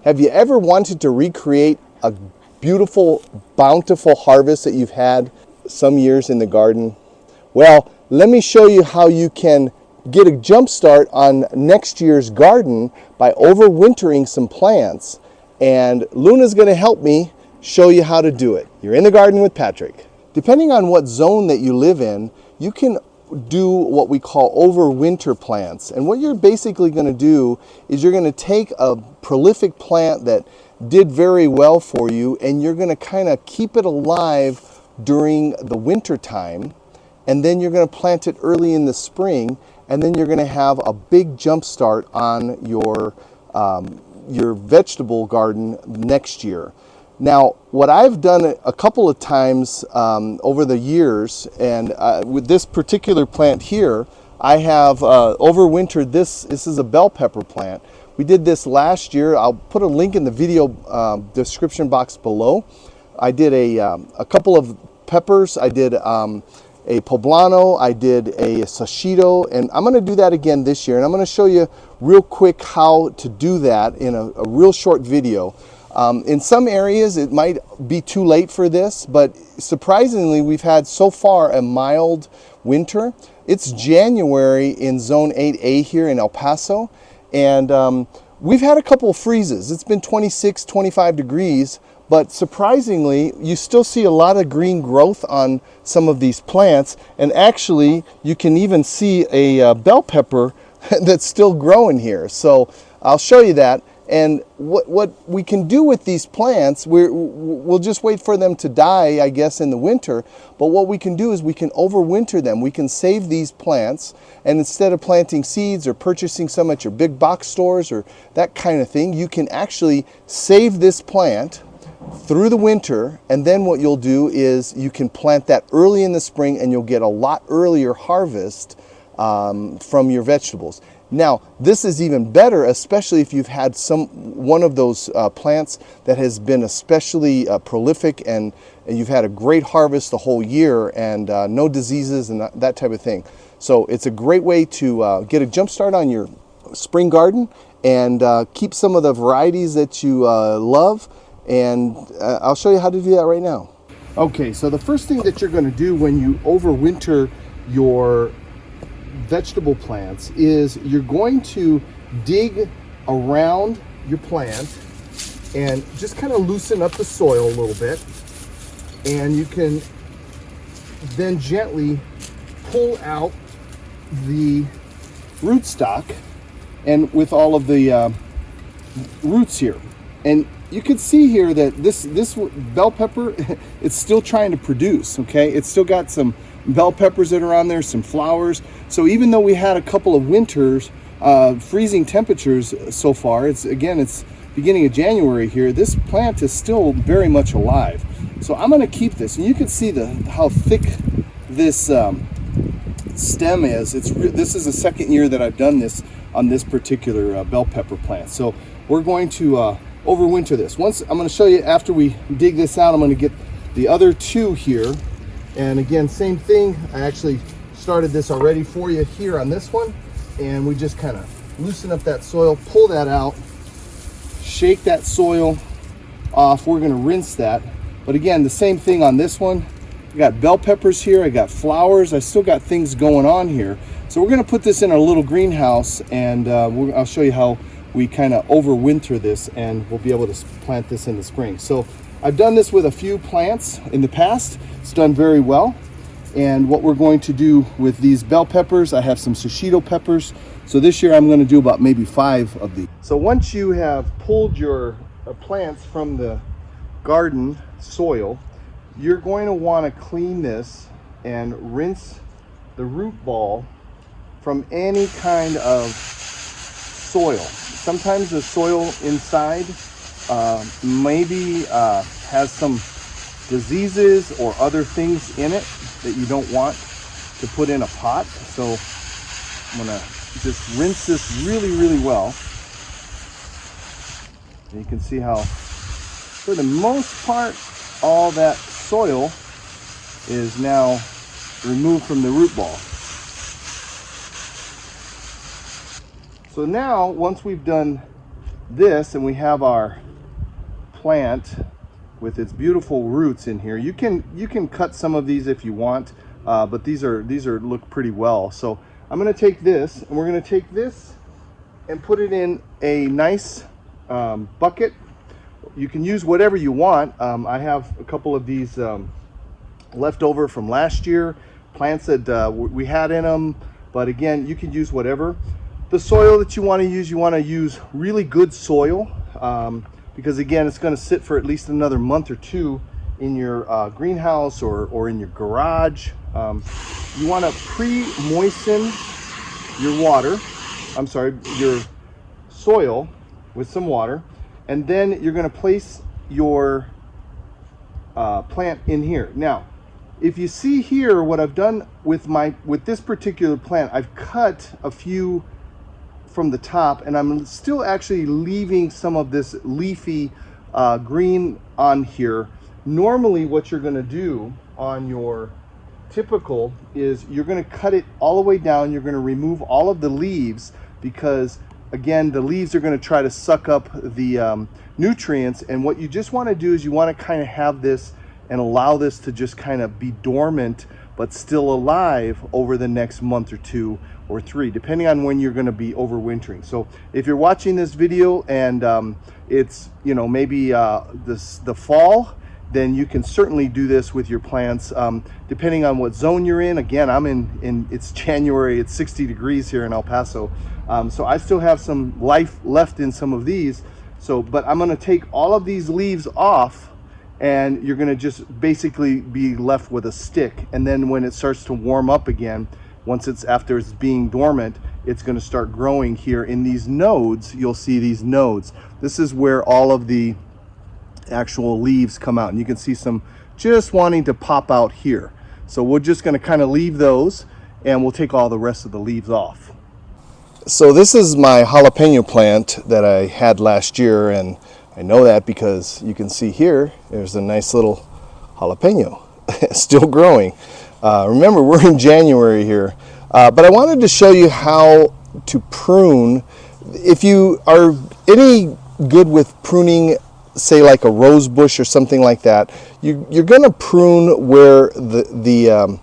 Have you ever wanted to recreate a beautiful, bountiful harvest that you've had some years in the garden? Well, let me show you how you can get a jump start on next year's garden by overwintering some plants. And Luna's going to help me show you how to do it. You're in the garden with Patrick. Depending on what zone that you live in, you can do what we call overwinter plants. And what you're basically going to do is you're going to take a prolific plant that did very well for you, and you're going to kind of keep it alive during the winter time, and then you're going to plant it early in the spring, and then you're going to have a big jump start on your vegetable garden next year. Now, what I've done a couple of times over the years, and with this particular plant here, I have overwintered this. This is a bell pepper plant. We did this last year. I'll put a link in the video description box below. I did a couple of peppers. I did a poblano. I did a sashito, and I'm going to do that again this year. And I'm going to show you real quick how to do that in a real short video. In some areas it might be too late for this, but surprisingly we've had so far a mild winter. It's January in zone 8A here in El Paso, and we've had a couple of freezes. It's been 26, 25 degrees, but surprisingly you still see a lot of green growth on some of these plants, and actually you can even see a bell pepper that's still growing here. So I'll show you that. And what we can do with these plants, we'll just wait for them to die, I guess, in the winter. But what we can do is we can overwinter them. We can save these plants, and instead of planting seeds or purchasing some at your big box stores or that kind of thing, you can actually save this plant through the winter, and then what you'll do is you can plant that early in the spring, and you'll get a lot earlier harvest from your vegetables. Now, this is even better, especially if you've had one of those plants that has been especially prolific, and you've had a great harvest the whole year, and no diseases and that type of thing. So it's a great way to get a jump start on your spring garden and keep some of the varieties that you love. And I'll show you how to do that right now. Okay, so the first thing that you're going to do when you overwinter your vegetable plants is you're going to dig around your plant and just kind of loosen up the soil a little bit, and you can then gently pull out the rootstock and with all of the roots here. And you can see here that this bell pepper, it's still trying to produce, okay? It's still got some bell peppers that are on there, some flowers. So even though we had a couple of winters, freezing temperatures so far, it's beginning of January here, this plant is still very much alive. So I'm going to keep this, and you can see how thick this stem is. This is the second year that I've done this on this particular bell pepper plant. So we're going to overwinter this. Once I'm going to show you after we dig this out, I'm going to get the other two here. And again, same thing. I actually started this already for you here on this one. And we just kind of loosen up that soil, pull that out, shake that soil off. We're going to rinse that. But again, the same thing on this one. I got bell peppers here. I got flowers. I still got things going on here. So we're going to put this in our little greenhouse, and I'll show you how we kind of overwinter this, and we'll be able to plant this in the spring. So I've done this with a few plants in the past. It's done very well. And what we're going to do with these bell peppers, I have some sashito peppers. So this year I'm going to do about maybe 5 of these. So once you have pulled your plants from the garden soil, you're going to want to clean this and rinse the root ball from any kind of soil. Sometimes the soil inside maybe has some diseases or other things in it that you don't want to put in a pot. So I'm going to just rinse this really, really well. And you can see how, for the most part, all that soil is now removed from the root ball. So now, once we've done this, and we have our plant with its beautiful roots in here. You can cut some of these if you want, but these look pretty well. So I'm going to take this, and we're going to take this and put it in a nice bucket. You can use whatever you want. I have a couple of these left over from last year, plants that we had in them, but again, you can use whatever. The soil that you want to use really good soil, because again, it's going to sit for at least another month or two in your greenhouse or in your garage. You want to pre-moisten your soil with some water, and then you're going to place your plant in here. Now, if you see here, what I've done with this particular plant, I've cut a few from the top, and I'm still actually leaving some of this leafy green on here. Normally, what you're going to do on your typical is you're going to cut it all the way down. You're going to remove all of the leaves, because again, the leaves are going to try to suck up the nutrients, and what you just want to do is you want to kind of have this and allow this to just kind of be dormant but still alive over the next month or two or three, depending on when you're going to be overwintering. So if you're watching this video and it's, you know, maybe the fall, then you can certainly do this with your plants, depending on what zone you're in. Again, I'm in it's January, it's 60 degrees here in El Paso, so I still have some life left in some of these. So, but I'm going to take all of these leaves off, and you're going to just basically be left with a stick. And then when it starts to warm up again, after it's being dormant, it's going to start growing here in these nodes. You'll see these nodes. This is where all of the actual leaves come out, and you can see some just wanting to pop out here. So we're just going to kind of leave those, and we'll take all the rest of the leaves off. So this is my jalapeno plant that I had last year, and I know that because you can see here, there's a nice little jalapeno still growing. Remember, we're in January here, but I wanted to show you how to prune. If you are any good with pruning, say like a rose bush or something like that, you're going to prune where the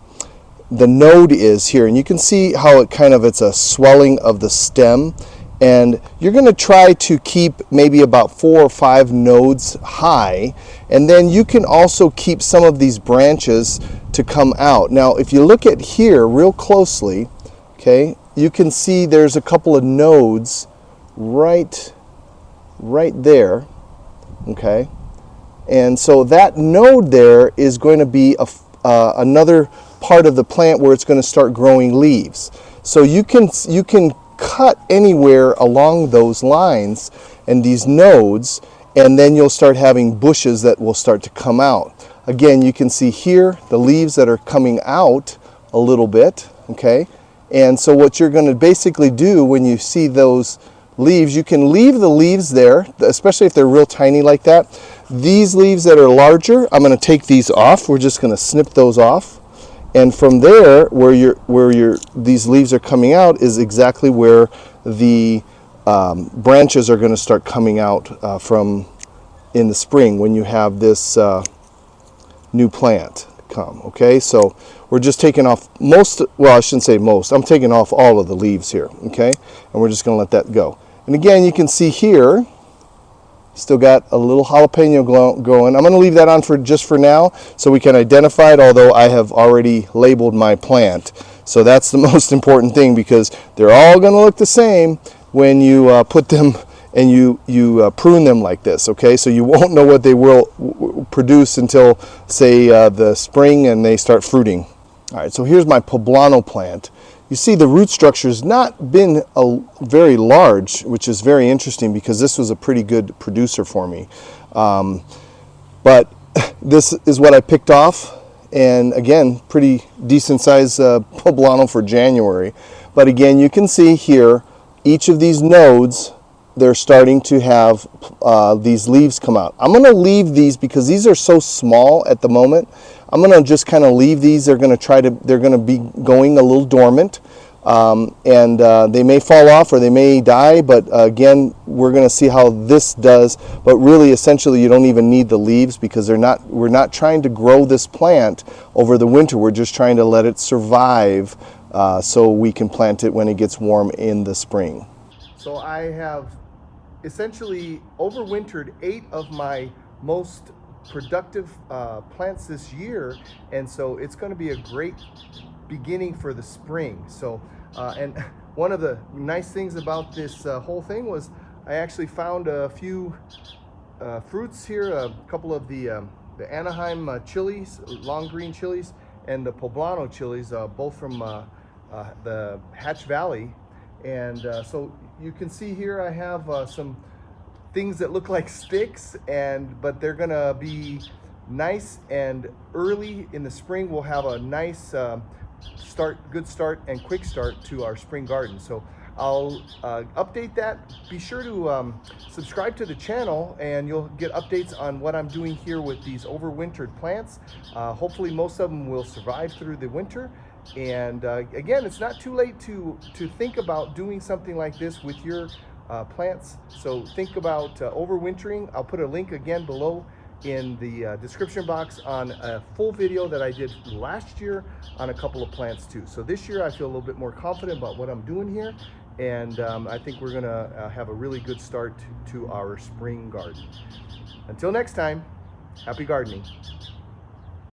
node is here, and you can see how it's a swelling of the stem. And you're going to try to keep maybe about 4 or 5 nodes high, and then you can also keep some of these branches to come out. Now, if you look at here real closely, okay, you can see there's a couple of nodes right there, okay, and so that node there is going to be another part of the plant where it's going to start growing leaves. So you can cut anywhere along those lines and these nodes, and then you'll start having bushes that will start to come out. Again, you can see here the leaves that are coming out a little bit, okay? And so what you're going to basically do when you see those leaves, you can leave the leaves there, especially if they're real tiny like that. These leaves that are larger, I'm going to take these off. We're just going to snip those off. And from there, where these leaves are coming out is exactly where the branches are going to start coming out from in the spring when you have this new plant come. Okay, so we're just taking off I shouldn't say most. I'm taking off all of the leaves here. Okay, and we're just going to let that go. And again, you can see here, still got a little jalapeno going. I'm going to leave that on just for now so we can identify it, although I have already labeled my plant. So that's the most important thing, because they're all going to look the same when you put them and you prune them like this, okay? So you won't know what they will produce until, say, the spring and they start fruiting. All right, so here's my poblano plant. You see the root structure has not been very large, which is very interesting because this was a pretty good producer for me. But this is what I picked off, and again, pretty decent size poblano for January. But again, you can see here, each of these nodes, they're starting to have these leaves come out. I'm going to leave these because these are so small at the moment. I'm going to just kind of leave these. They're going to be going a little dormant. and they may fall off or they may die, but again, we're going to see how this does. But really, essentially, you don't even need the leaves because we're not trying to grow this plant over the winter. We're just trying to let it survive so we can plant it when it gets warm in the spring. So I have essentially overwintered 8 of my most productive plants this year, and so it's going to be a great beginning for the spring. So and one of the nice things about this whole thing was I actually found a few fruits here, a couple of the Anaheim chilies, long green chilies, and the poblano chilies, both from the Hatch Valley. And so you can see here I have some things that look like sticks, but they're gonna be nice, and early in the spring we'll have a nice good start and quick start to our spring garden. So I'll update that. Be sure to subscribe to the channel and you'll get updates on what I'm doing here with these overwintered plants. Hopefully most of them will survive through the winter. And again, it's not too late to think about doing something like this with your plants. So think about overwintering. I'll put a link again below in the description box on a full video that I did last year on a couple of plants too. So this year I feel a little bit more confident about what I'm doing here, and I think we're gonna have a really good start to our spring garden. Until next time, happy gardening.